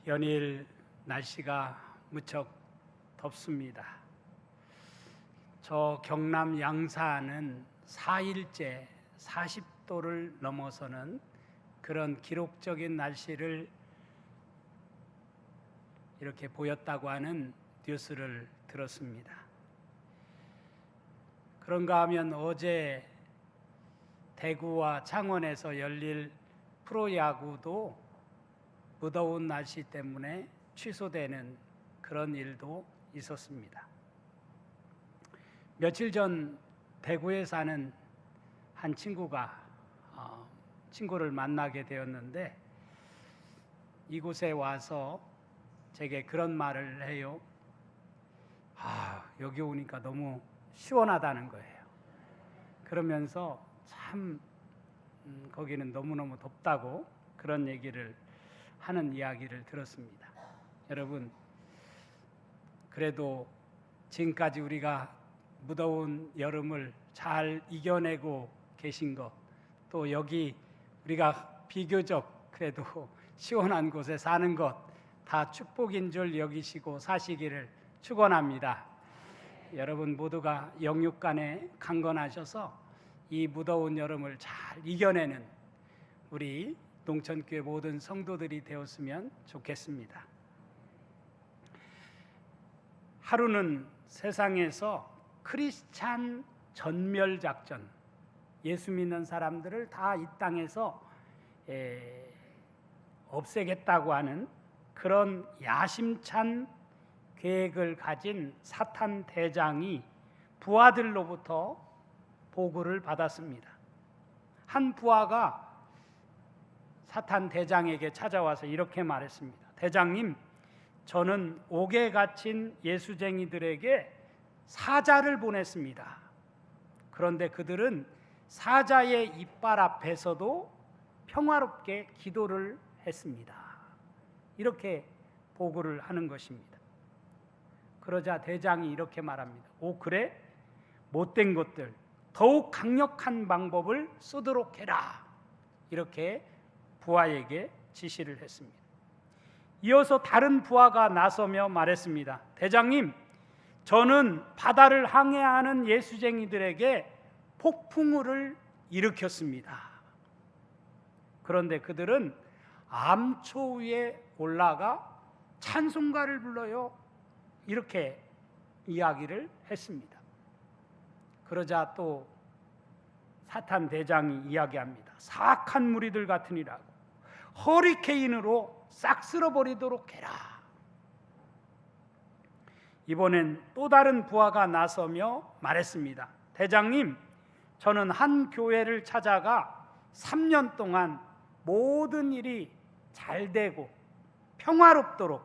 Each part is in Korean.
연일 날씨가 무척 덥습니다. 저 경남 양산은 4일째 40도를 넘어서는 그런 기록적인 날씨를 이렇게 보였다고 하는 뉴스를 들었습니다. 그런가 하면 어제 대구와 창원에서 열릴 프로야구도 무더운 날씨 때문에 취소되는 그런 일도 있었습니다. 며칠 전 대구에 사는 한 친구를 만나게 되었는데 이곳에 와서 제게 그런 말을 해요. 여기 오니까 너무 시원하다는 거예요. 그러면서 참 거기는 너무너무 덥다고 그런 얘기를 하는 이야기를 들었습니다. 여러분, 그래도 지금까지 우리가 무더운 여름을 잘 이겨내고 계신 것, 또 여기 우리가 비교적 그래도 시원한 곳에 사는 것 다 축복인 줄 여기시고 사시기를 축원합니다. 여러분 모두가 영육간에 강건하셔서 이 무더운 여름을 잘 이겨내는 우리 농천교회 모든 성도들이 되었으면 좋겠습니다. 하루는 세상에서 크리스찬 전멸작전, 예수 믿는 사람들을 다 이 땅에서 없애겠다고 하는 그런 야심찬 계획을 가진 사탄 대장이 부하들로부터 보고를 받았습니다. 한 부하가 사탄 대장에게 찾아와서 이렇게 말했습니다. 대장님, 저는 옥에 갇힌 예수쟁이들에게 사자를 보냈습니다. 그런데 그들은 사자의 이빨 앞에서도 평화롭게 기도를 했습니다. 이렇게 보고를 하는 것입니다. 그러자 대장이 이렇게 말합니다. 오, 그래? 못된 것들, 더욱 강력한 방법을 쓰도록 해라. 이렇게 부하에게 지시를 했습니다. 이어서 다른 부하가 나서며 말했습니다. 대장님, 저는 바다를 항해하는 예수쟁이들에게 폭풍우를 일으켰습니다. 그런데 그들은 암초 위에 올라가 찬송가를 불러요. 이렇게 이야기를 했습니다. 그러자 또 사탄 대장이 이야기합니다. 사악한 무리들 같으니라고 허리케인으로 싹 쓸어버리도록 해라. 이번엔 또 다른 부하가 나서며 말했습니다. 대장님, 저는 한 교회를 찾아가 3년 동안 모든 일이 잘 되고 평화롭도록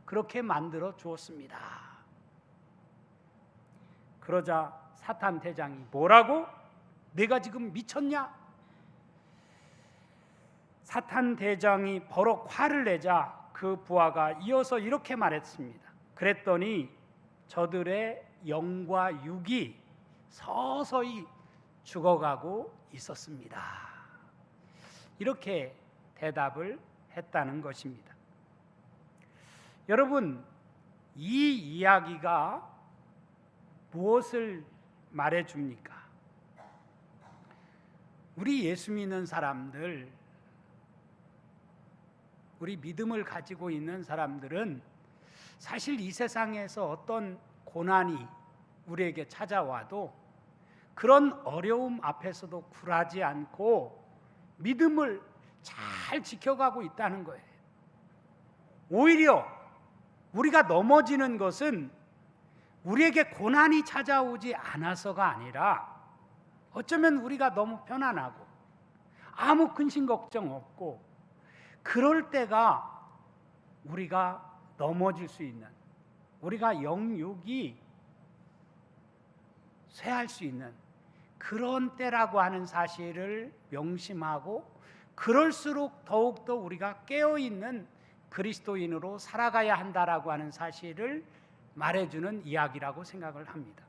그렇게 만들어 주었습니다. 그러자 사탄 대장이 뭐라고? 내가 지금 미쳤냐? 사탄 대장이 버럭 화를 내자 그 부하가 이어서 이렇게 말했습니다. 그랬더니 저들의 영과 육이 서서히 죽어가고 있었습니다. 이렇게 대답을 했다는 것입니다. 여러분, 이 이야기가 무엇을 말해줍니까? 우리 예수 믿는 사람들, 우리 믿음을 가지고 있는 사람들은 사실 이 세상에서 어떤 고난이 우리에게 찾아와도 그런 어려움 앞에서도 굴하지 않고 믿음을 잘 지켜가고 있다는 거예요. 오히려 우리가 넘어지는 것은 우리에게 고난이 찾아오지 않아서가 아니라 어쩌면 우리가 너무 편안하고 아무 근심 걱정 없고 그럴 때가 우리가 넘어질 수 있는, 우리가 영육이 쇠할 수 있는 그런 때라고 하는 사실을 명심하고 그럴수록 더욱더 우리가 깨어있는 그리스도인으로 살아가야 한다라고 하는 사실을 말해주는 이야기라고 생각을 합니다.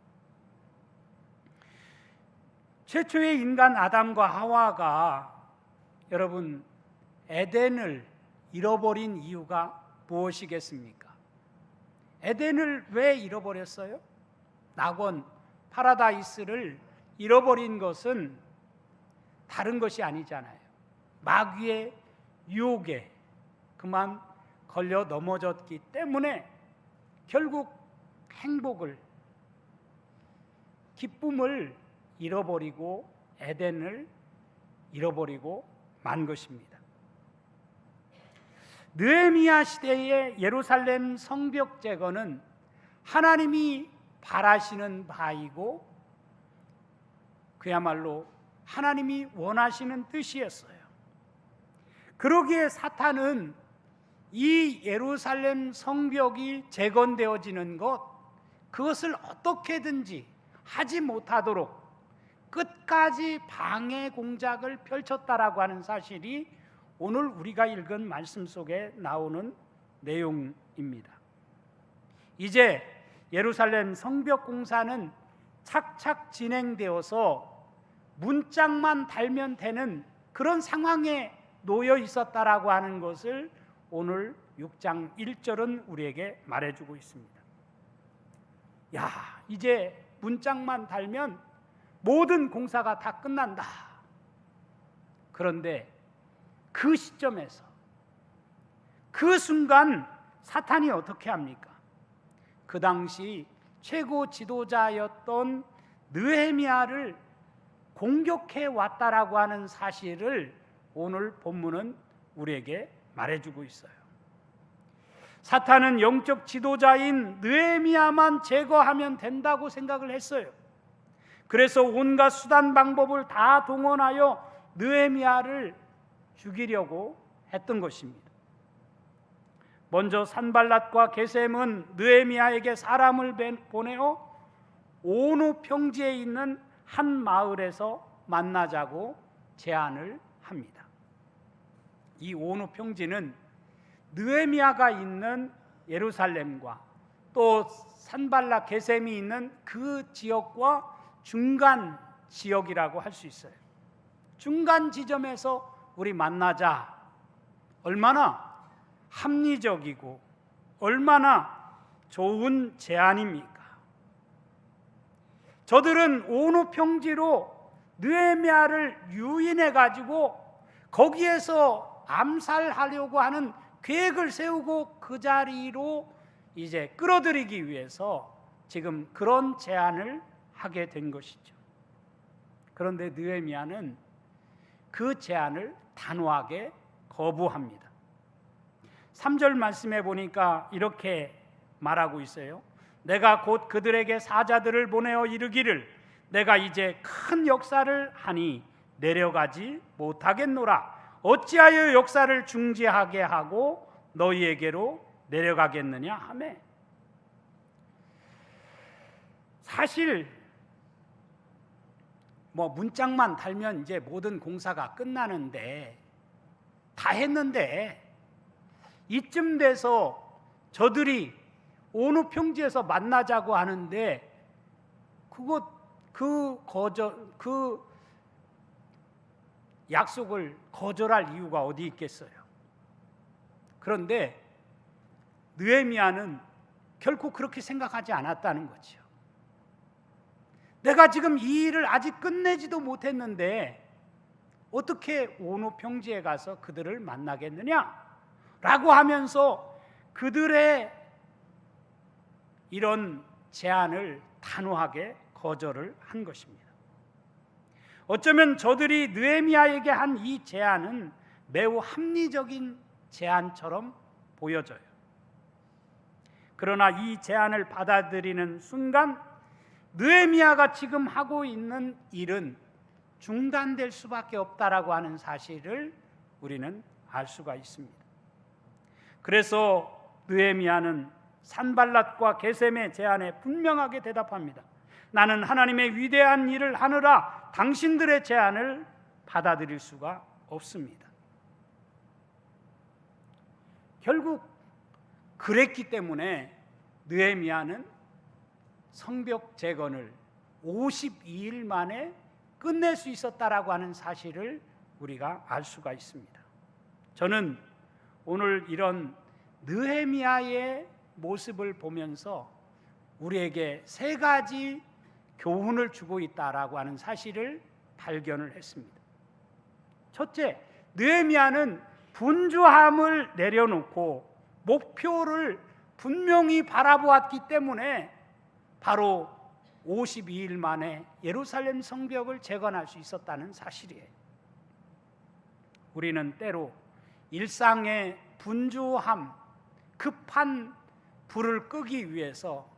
최초의 인간 아담과 하와가 여러분 에덴을 잃어버린 이유가 무엇이겠습니까? 에덴을 왜 잃어버렸어요? 낙원, 파라다이스를 잃어버린 것은 다른 것이 아니잖아요. 마귀의 유혹에 그만 걸려 넘어졌기 때문에 결국 행복을, 기쁨을 잃어버리고 에덴을 잃어버리고 만 것입니다. 느헤미야 시대의 예루살렘 성벽 재건은 하나님이 바라시는 바이고 그야말로 하나님이 원하시는 뜻이었어요. 그러기에 사탄은 이 예루살렘 성벽이 재건되어지는 그것을 어떻게든지 하지 못하도록 끝까지 방해 공작을 펼쳤다라고 하는 사실이 오늘 우리가 읽은 말씀 속에 나오는 내용입니다. 이제 예루살렘 성벽 공사는 착착 진행되어서 문짝만 달면 되는 그런 상황에 놓여 있었다라고 하는 것을 오늘 6장 1절은 우리에게 말해주고 있습니다. 야, 이제 문짝만 달면 모든 공사가 다 끝난다. 그런데 그 시점에서, 그 순간 사탄이 어떻게 합니까? 그 당시 최고 지도자였던 느헤미야를 공격해 왔다라고 하는 사실을 오늘 본문은 우리에게 말해주고 있어요. 사탄은 영적 지도자인 느헤미야만 제거하면 된다고 생각을 했어요. 그래서 온갖 수단 방법을 다 동원하여 느헤미야를 죽이려고 했던 것입니다. 먼저 산발랏과 게셈은 느헤미야에게 사람을 보내어 오노 평지에 있는 한 마을에서 만나자고 제안을 합니다. 이 오노 평지는 느헤미야가 있는 예루살렘과 또 산발랏 게셈이 있는 그 지역과 중간 지역이라고 할 수 있어요. 중간 지점에서 우리 만나자. 얼마나 합리적이고 얼마나 좋은 제안입니까? 저들은 오노 평지로 느헤미야를 유인해 가지고 거기에서 암살하려고 하는 계획을 세우고 그 자리로 이제 끌어들이기 위해서 지금 그런 제안을 하게 된 것이죠. 그런데 느헤미야는 그 제안을 단호하게 거부합니다. 3절 말씀에 보니까 이렇게 말하고 있어요. 내가 곧 그들에게 사자들을 보내어 이르기를 내가 이제 큰 역사를 하니 내려가지 못하겠노라. 어찌하여 역사를 중지하게 하고 너희에게로 내려가겠느냐 하매. 사실 문짝만 달면 이제 모든 공사가 끝나는데 다 했는데 이쯤 돼서 저들이 오노 평지에서 만나자고 하는데 그 약속을 거절할 이유가 어디 있겠어요? 그런데 느헤미야는 결코 그렇게 생각하지 않았다는 거죠. 내가 지금 이 일을 아직 끝내지도 못했는데 어떻게 오노 평지에 가서 그들을 만나겠느냐? 라고 하면서 그들의 이런 제안을 단호하게 거절을 한 것입니다. 어쩌면 저들이 느헤미야에게 한 이 제안은 매우 합리적인 제안처럼 보여져요. 그러나 이 제안을 받아들이는 순간 느헤미야가 지금 하고 있는 일은 중단될 수밖에 없다라고 하는 사실을 우리는 알 수가 있습니다. 그래서 느헤미야는 산발랏과 게셈의 제안에 분명하게 대답합니다. 나는 하나님의 위대한 일을 하느라 당신들의 제안을 받아들일 수가 없습니다. 결국 그랬기 때문에 느헤미야는 성벽 재건을 52일 만에 끝낼 수 있었다라고 하는 사실을 우리가 알 수가 있습니다. 저는 오늘 이런 느헤미야의 모습을 보면서 우리에게 세 가지 교훈을 주고 있다라고 하는 사실을 발견을 했습니다. 첫째, 느헤미야는 분주함을 내려놓고 목표를 분명히 바라보았기 때문에 바로 52일 만에 예루살렘 성벽을 재건할 수 있었다는 사실이에요. 우리는 때로 일상의 분주함, 급한 불을 끄기 위해서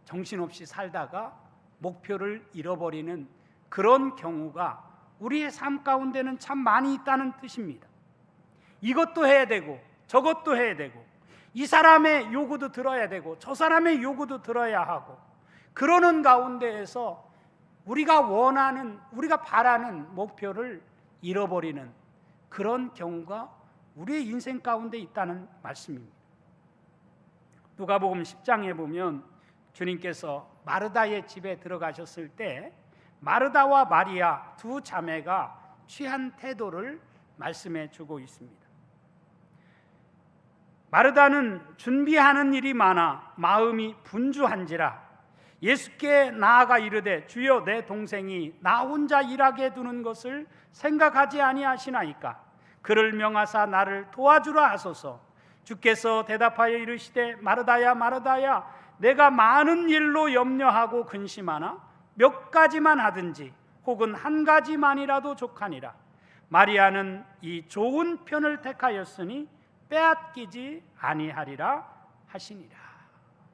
정신없이 살다가 목표를 잃어버리는 그런 경우가 우리의 삶 가운데는 참 많이 있다는 뜻입니다. 이것도 해야 되고 저것도 해야 되고 이 사람의 요구도 들어야 되고 저 사람의 요구도 들어야 하고, 그러는 가운데에서 우리가 원하는, 우리가 바라는 목표를 잃어버리는 그런 경우가 우리의 인생 가운데 있다는 말씀입니다. 누가복음 10장에 보면 주님께서 마르다의 집에 들어가셨을 때 마르다와 마리아 두 자매가 취한 태도를 말씀해 주고 있습니다. 마르다는 준비하는 일이 많아 마음이 분주한지라 예수께 나아가 이르되 주여 내 동생이 나 혼자 일하게 두는 것을 생각하지 아니하시나이까 그를 명하사 나를 도와주라 하소서. 주께서 대답하여 이르시되 마르다야 마르다야 내가 많은 일로 염려하고 근심하나 몇 가지만 하든지 혹은 한 가지만이라도 족하니라. 마리아는 이 좋은 편을 택하였으니 빼앗기지 아니하리라 하시니라.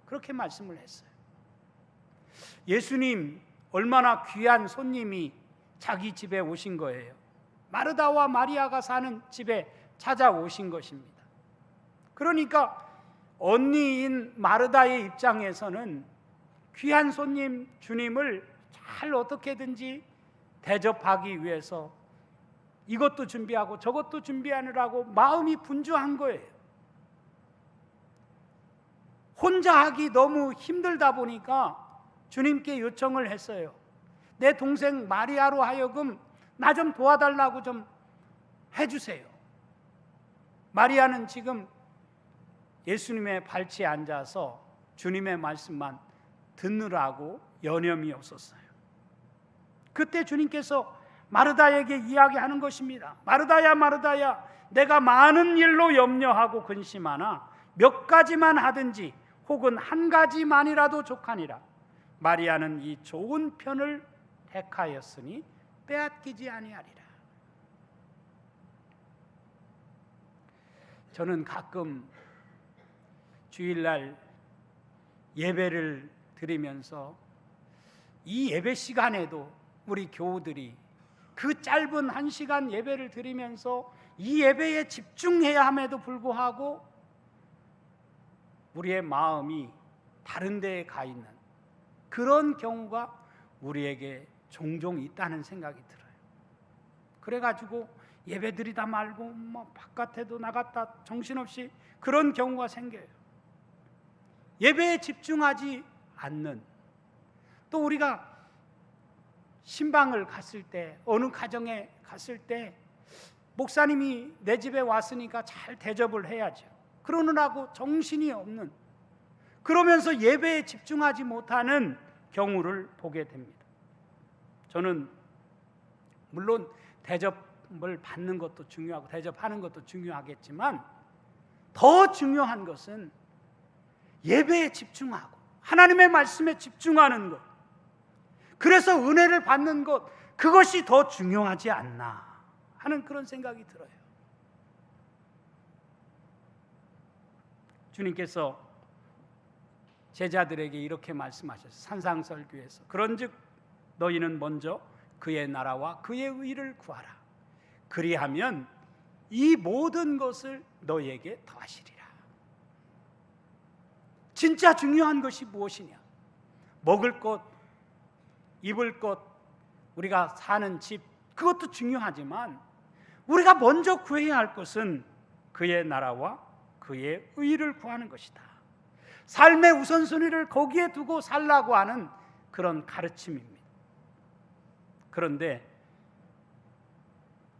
그렇게 말씀을 했어요. 예수님 얼마나 귀한 손님이 자기 집에 오신 거예요. 마르다와 마리아가 사는 집에 찾아오신 것입니다. 그러니까 언니인 마르다의 입장에서는 귀한 손님 주님을 잘 어떻게든지 대접하기 위해서 이것도 준비하고 저것도 준비하느라고 마음이 분주한 거예요. 혼자 하기 너무 힘들다 보니까 주님께 요청을 했어요. 내 동생 마리아로 하여금 나 좀 도와달라고 좀 해주세요. 마리아는 지금 예수님의 발치에 앉아서 주님의 말씀만 듣느라고 여념이 없었어요. 그때 주님께서 마르다에게 이야기하는 것입니다. 마르다야 마르다야 내가 많은 일로 염려하고 근심하나 몇 가지만 하든지 혹은 한 가지만이라도 족하니라. 마리아는 이 좋은 편을 택하였으니 빼앗기지 아니하리라. 저는 가끔 주일날 예배를 드리면서 이 예배 시간에도 우리 교우들이 그 짧은 1시간 예배를 드리면서 이 예배에 집중해야 함에도 불구하고 우리의 마음이 다른 데에 가 있는 그런 경우가 우리에게 종종 있다는 생각이 들어요. 그래가지고 예배 드리다 말고 뭐 바깥에도 나갔다 정신없이 그런 경우가 생겨요. 예배에 집중하지 않는, 또 우리가 신방을 갔을 때, 어느 가정에 갔을 때 목사님이 내 집에 왔으니까 잘 대접을 해야죠. 그러느라고 정신이 없는, 그러면서 예배에 집중하지 못하는 경우를 보게 됩니다. 저는 물론 대접을 받는 것도 중요하고 대접하는 것도 중요하겠지만 더 중요한 것은 예배에 집중하고 하나님의 말씀에 집중하는 것, 그래서 은혜를 받는 것, 그것이 더 중요하지 않나 하는 그런 생각이 들어요. 주님께서 제자들에게 이렇게 말씀하셨어요. 산상설교에서 그런즉 너희는 먼저 그의 나라와 그의 의를 구하라. 그리하면 이 모든 것을 너희에게 더하시리라. 진짜 중요한 것이 무엇이냐? 먹을 것, 입을 것, 우리가 사는 집, 그것도 중요하지만 우리가 먼저 구해야 할 것은 그의 나라와 그의 의를 구하는 것이다. 삶의 우선순위를 거기에 두고 살라고 하는 그런 가르침입니다. 그런데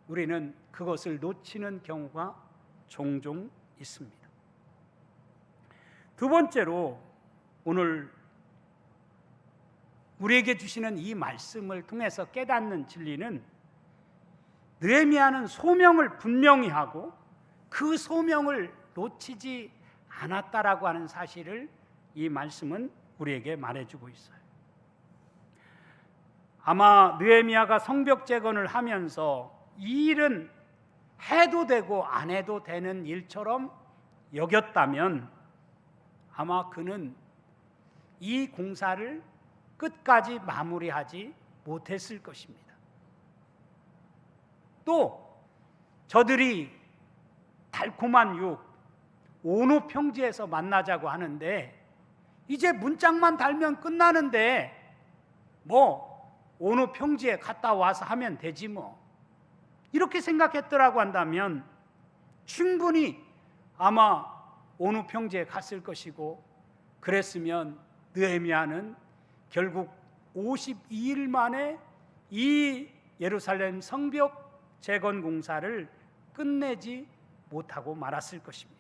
우리는 그것을 놓치는 경우가 종종 있습니다. 두 번째로 오늘 우리에게 주시는 이 말씀을 통해서 깨닫는 진리는 느헤미야는 소명을 분명히 하고 그 소명을 놓치지 않았다라고 하는 사실을 이 말씀은 우리에게 말해주고 있어요. 아마 느헤미야가 성벽 재건을 하면서 이 일은 해도 되고 안 해도 되는 일처럼 여겼다면 아마 그는 이 공사를 끝까지 마무리하지 못했을 것입니다. 또 저들이 달콤한 육 오노 평지에서 만나자고 하는데 이제 문짝만 달면 끝나는데 뭐 오노 평지에 갔다 와서 하면 되지 뭐 이렇게 생각했더라고 한다면 충분히 아마 오노 평지에 갔을 것이고 그랬으면 느헤미야는 결국 52일 만에 이 예루살렘 성벽 재건 공사를 끝내지 못하고 말았을 것입니다.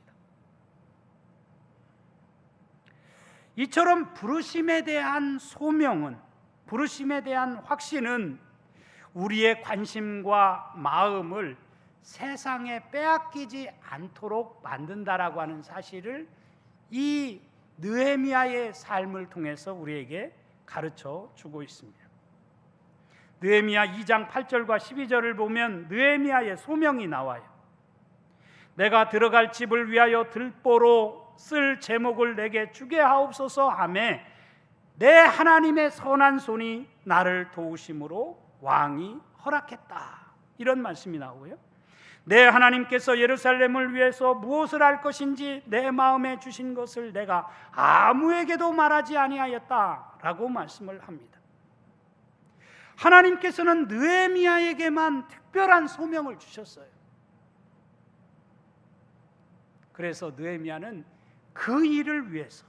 이처럼 부르심에 대한 소명은, 부르심에 대한 확신은 우리의 관심과 마음을 세상에 빼앗기지 않도록 만든다라고 하는 사실을 이 느헤미야의 삶을 통해서 우리에게 가르쳐 주고 있습니다. 느헤미야 2장 8절과 12절을 보면 느헤미야의 소명이 나와요. 내가 들어갈 집을 위하여 들보로 쓸 제목을 내게 주게 하옵소서 하매 내 하나님의 선한 손이 나를 도우심으로 왕이 허락했다. 이런 말씀이 나오고요. 내 하나님께서 예루살렘을 위해서 무엇을 할 것인지 내 마음에 주신 것을 내가 아무에게도 말하지 아니하였다라고 말씀을 합니다. 하나님께서는 느헤미야에게만 특별한 소명을 주셨어요. 그래서 느헤미야는 그 일을 위해서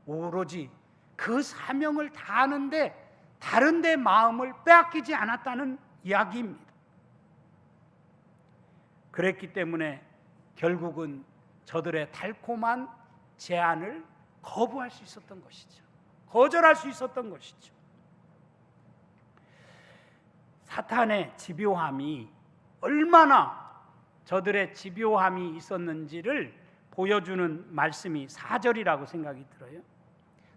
오로지 그 사명을 다하는데 다른 데 마음을 빼앗기지 않았다는 이야기입니다. 그랬기 때문에 결국은 저들의 달콤한 제안을 거부할 수 있었던 것이죠. 거절할 수 있었던 것이죠. 사탄의 집요함이 얼마나 저들의 집요함이 있었는지를 보여주는 말씀이 4절이라고 생각이 들어요.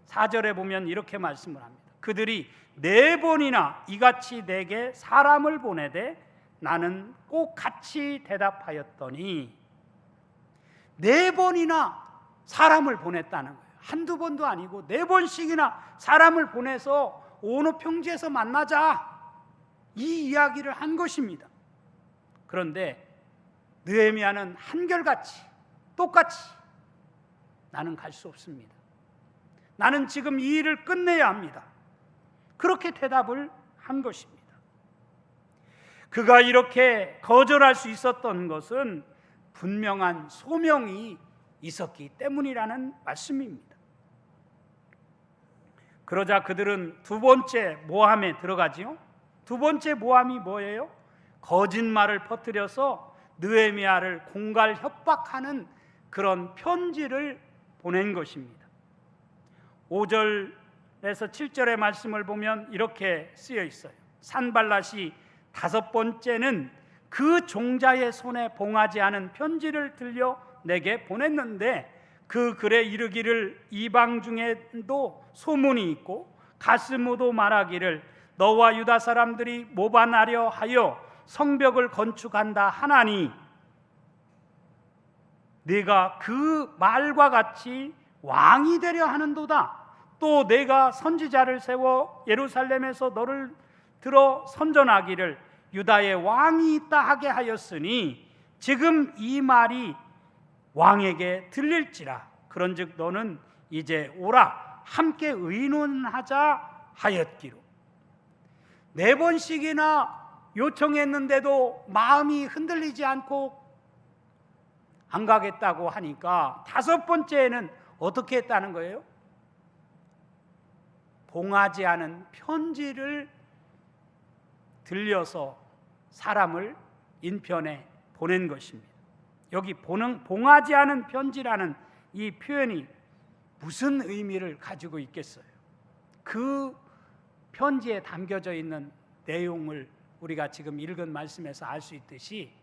4절에 보면 이렇게 말씀을 합니다. 그들이 4번이나 이같이 내게 사람을 보내되 나는 꼭 같이 대답하였더니 4번이나 사람을 보냈다는 거예요. 한두 번도 아니고 4번씩이나 사람을 보내서 오노 평지에서 만나자 이 이야기를 한 것입니다. 그런데 느헤미야는 한결같이 똑같이 나는 갈 수 없습니다. 나는 지금 이 일을 끝내야 합니다. 그렇게 대답을 한 것입니다. 그가 이렇게 거절할 수 있었던 것은 분명한 소명이 있었기 때문이라는 말씀입니다. 그러자 그들은 두 번째 모함에 들어가지요. 두 번째 모함이 뭐예요? 거짓말을 퍼뜨려서 느헤미야를 공갈 협박하는 그런 편지를 보낸 것입니다. 5절에서 7절의 말씀을 보면 이렇게 쓰여 있어요. 산발랏이 5번째는 그 종자의 손에 봉하지 않은 편지를 들려 내게 보냈는데 그 글에 이르기를 이방 중에도 소문이 있고 가스무도 말하기를 너와 유다 사람들이 모반하려 하여 성벽을 건축한다 하나니 네가 그 말과 같이 왕이 되려 하는도다. 또 내가 선지자를 세워 예루살렘에서 너를 들어 선전하기를 유다의 왕이 있다 하게 하였으니 지금 이 말이 왕에게 들릴지라. 그런즉 너는 이제 오라 함께 의논하자 하였기로. 4번씩이나 요청했는데도 마음이 흔들리지 않고 안 가겠다고 하니까 5번째에는 어떻게 했다는 거예요? 봉하지 않은 편지를 들려서 사람을 인편에 보낸 것입니다. 여기 봉하지 않은 편지라는 이 표현이 무슨 의미를 가지고 있겠어요? 그 편지에 담겨져 있는 내용을 우리가 지금 읽은 말씀에서 알 수 있듯이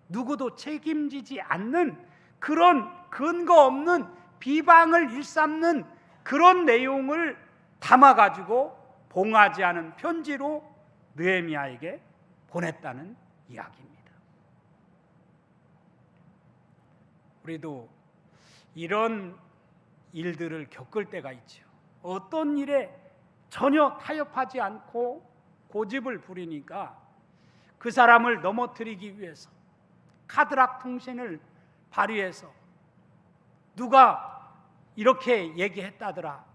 누구도 책임지지 않는 그런 근거 없는 비방을 일삼는 그런 내용을 담아가지고 봉하지 않은 편지로 느헤미야에게 보냈다는 이야기입니다. 우리도 이런 일들을 겪을 때가 있죠. 어떤 일에 전혀 타협하지 않고 고집을 부리니까 그 사람을 넘어뜨리기 위해서 카드락 통신을 발휘해서 누가 이렇게 얘기했다더라,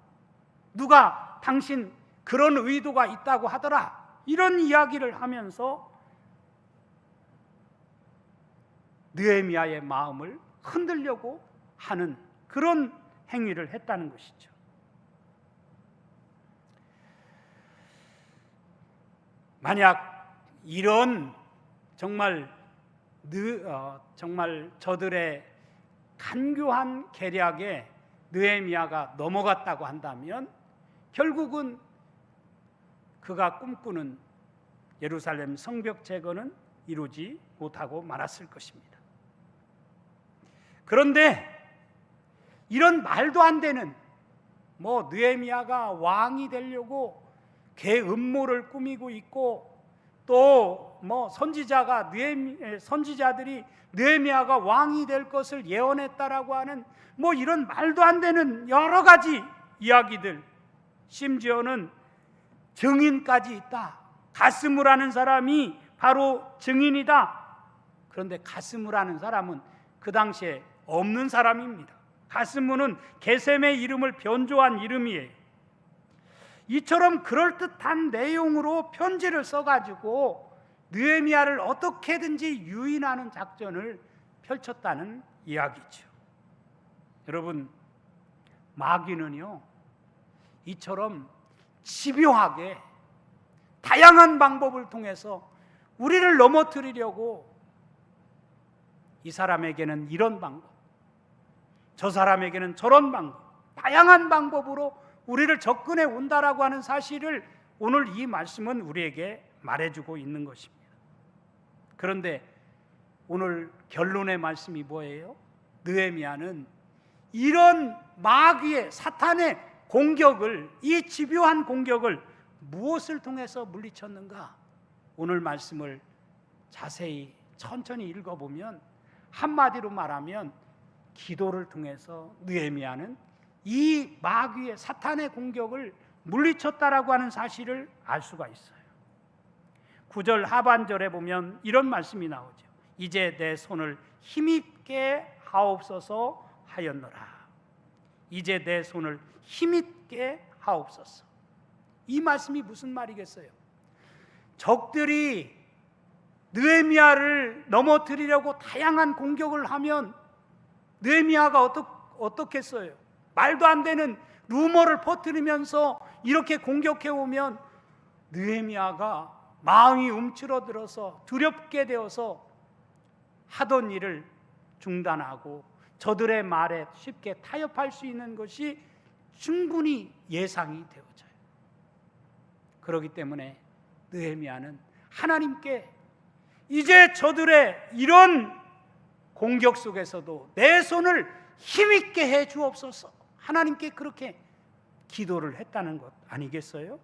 누가 당신 그런 의도가 있다고 하더라, 이런 이야기를 하면서 느헤미야의 마음을 흔들려고 하는 그런 행위를 했다는 것이죠. 만약 이런 정말 저들의 간교한 계략에 느헤미야가 넘어갔다고 한다면 결국은 그가 꿈꾸는 예루살렘 성벽 재건은 이루지 못하고 말았을 것입니다. 그런데 이런 말도 안 되는 느헤미야가 왕이 되려고 개 음모를 꾸미고 있고 또 선지자들이 느헤미야가 왕이 될 것을 예언했다라고 하는 이런 말도 안 되는 여러 가지 이야기들, 심지어는 증인까지 있다. 가스무라는 사람이 바로 증인이다. 그런데 가스무라는 사람은 그 당시에 없는 사람입니다. 가스무는 게셈의 이름을 변조한 이름이에요. 이처럼 그럴듯한 내용으로 편지를 써가지고 느헤미야를 어떻게든지 유인하는 작전을 펼쳤다는 이야기죠. 여러분, 마귀는요, 이처럼 집요하게 다양한 방법을 통해서 우리를 넘어뜨리려고 이 사람에게는 이런 방법, 저 사람에게는 저런 방법, 다양한 방법으로 우리를 접근해 온다라고 하는 사실을 오늘 이 말씀은 우리에게 말해주고 있는 것입니다. 그런데 오늘 결론의 말씀이 뭐예요? 느헤미야는 이런 마귀의 사탄의 공격을, 이 집요한 공격을 무엇을 통해서 물리쳤는가? 오늘 말씀을 자세히 천천히 읽어보면 한마디로 말하면 기도를 통해서 느헤미야는 이 마귀의 사탄의 공격을 물리쳤다라고 하는 사실을 알 수가 있어요. 9절 하반절에 보면 이런 말씀이 나오죠. 이제 내 손을 힘있게 하옵소서 하였노라. 이제 내 손을 힘있게 하옵소서. 이 말씀이 무슨 말이겠어요? 적들이 느헤미야를 넘어뜨리려고 다양한 공격을 하면 느헤미야가 어떻겠어요? 말도 안 되는 루머를 퍼뜨리면서 이렇게 공격해 오면 느헤미야가 마음이 움츠러들어서 두렵게 되어서 하던 일을 중단하고 저들의 말에 쉽게 타협할 수 있는 것이 충분히 예상이 되어져요. 그렇기 때문에 느헤미야는 하나님께 이제 저들의 이런 공격 속에서도 내 손을 힘있게 해 주옵소서, 하나님께 그렇게 기도를 했다는 것 아니겠어요?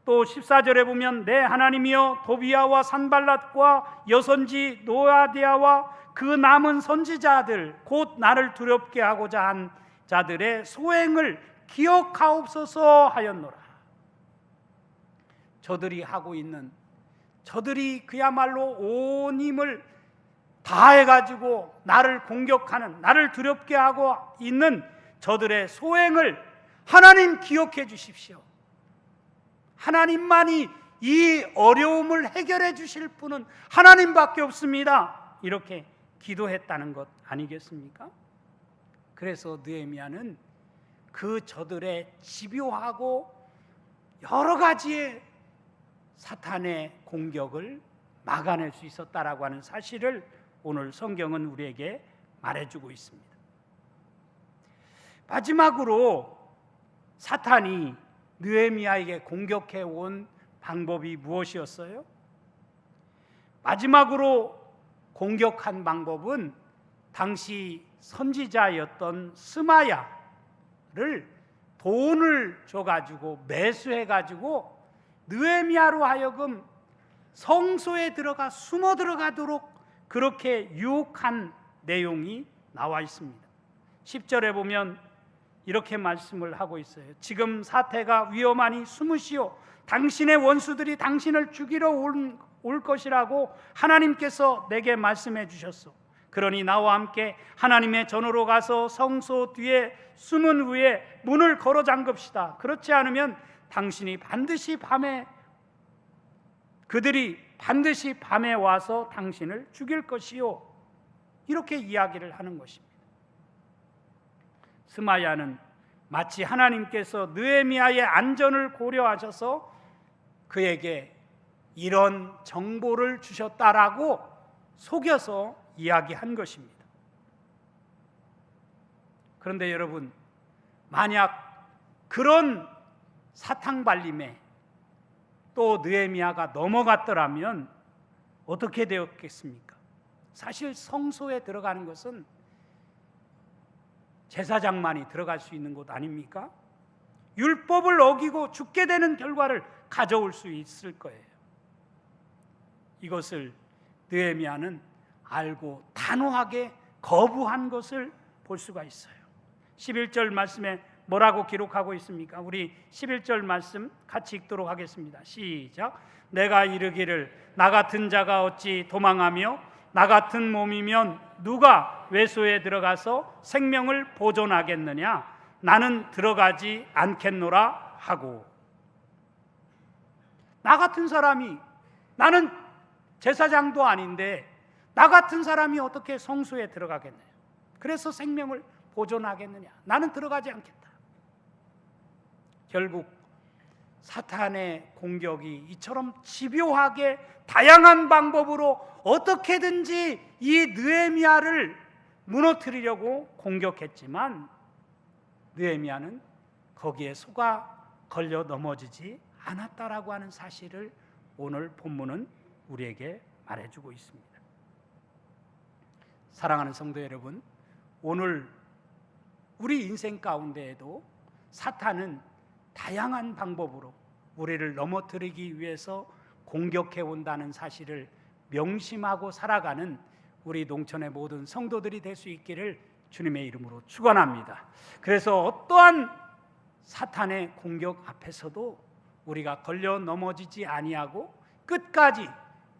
또 14절에 보면 내 하나님이여 도비야와 산발랏과 여선지 노아디아와 그 남은 선지자들 곧 나를 두렵게 하고자 한 자들의 소행을 기억하옵소서 하였노라. 저들이 하고 있는, 저들이 그야말로 온 힘을 다해가지고 나를 공격하는, 나를 두렵게 하고 있는 저들의 소행을 하나님 기억해 주십시오. 하나님만이 이 어려움을 해결해 주실 분은 하나님밖에 없습니다. 이렇게 기도했다는 것 아니겠습니까? 그래서 느헤미야는 그 저들의 집요하고 여러 가지의 사탄의 공격을 막아낼 수 있었다라고 하는 사실을 오늘 성경은 우리에게 말해주고 있습니다. 마지막으로 사탄이 느헤미야에게 공격해 온 방법이 무엇이었어요? 마지막으로 공격한 방법은 당시 선지자였던 스마야를 돈을 줘가지고 매수해가지고 느헤미야로 하여금 성소에 들어가 숨어 들어가도록 그렇게 유혹한 내용이 나와 있습니다. 10절에 보면 이렇게 말씀을 하고 있어요. 지금 사태가 위험하니 숨으시오. 당신의 원수들이 당신을 죽이러 올 것이라고 하나님께서 내게 말씀해 주셨소. 그러니 나와 함께 하나님의 전으로 가서 성소 뒤에 숨은 후에 문을 걸어 잠급시다. 그렇지 않으면 그들이 반드시 밤에 와서 당신을 죽일 것이요. 이렇게 이야기를 하는 것입니다. 스마야는 마치 하나님께서 느헤미야의 안전을 고려하셔서 그에게 이런 정보를 주셨다라고 속여서 이야기한 것입니다. 그런데 여러분, 만약 그런 사탕발림에 또 느헤미야가 넘어갔더라면 어떻게 되었겠습니까? 사실 성소에 들어가는 것은 제사장만이 들어갈 수 있는 곳 아닙니까? 율법을 어기고 죽게 되는 결과를 가져올 수 있을 거예요. 이것을 느헤미야는 알고 단호하게 거부한 것을 볼 수가 있어요. 11절 말씀에 뭐라고 기록하고 있습니까? 우리 11절 말씀 같이 읽도록 하겠습니다. 시작. 내가 이르기를 나 같은 자가 어찌 도망하며 나 같은 몸이면 누가 외소에 들어가서 생명을 보존하겠느냐? 나는 들어가지 않겠노라 하고. 나 같은 사람이, 나는 제사장도 아닌데 나 같은 사람이 어떻게 성소에 들어가겠느냐? 그래서 생명을 보존하겠느냐? 나는 들어가지 않겠다. 결국 사탄의 공격이 이처럼 집요하게 다양한 방법으로 어떻게든지 이 느헤미야를 무너뜨리려고 공격했지만 느헤미야는 거기에 속아 걸려 넘어지지 않았다라고 하는 사실을 오늘 본문은 우리에게 말해주고 있습니다. 사랑하는 성도 여러분, 오늘 우리 인생 가운데에도 사탄은 다양한 방법으로 우리를 넘어뜨리기 위해서 공격해 온다는 사실을 명심하고 살아가는 우리 농촌의 모든 성도들이 될 수 있기를 주님의 이름으로 축원합니다. 그래서 어떠한 사탄의 공격 앞에서도 우리가 걸려 넘어지지 아니하고 끝까지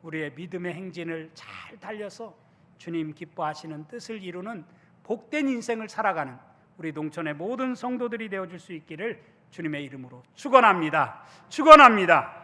우리의 믿음의 행진을 잘 달려서 주님 기뻐하시는 뜻을 이루는 복된 인생을 살아가는 우리 농촌의 모든 성도들이 되어줄 수 있기를 주님의 이름으로 축원합니다. 축원합니다.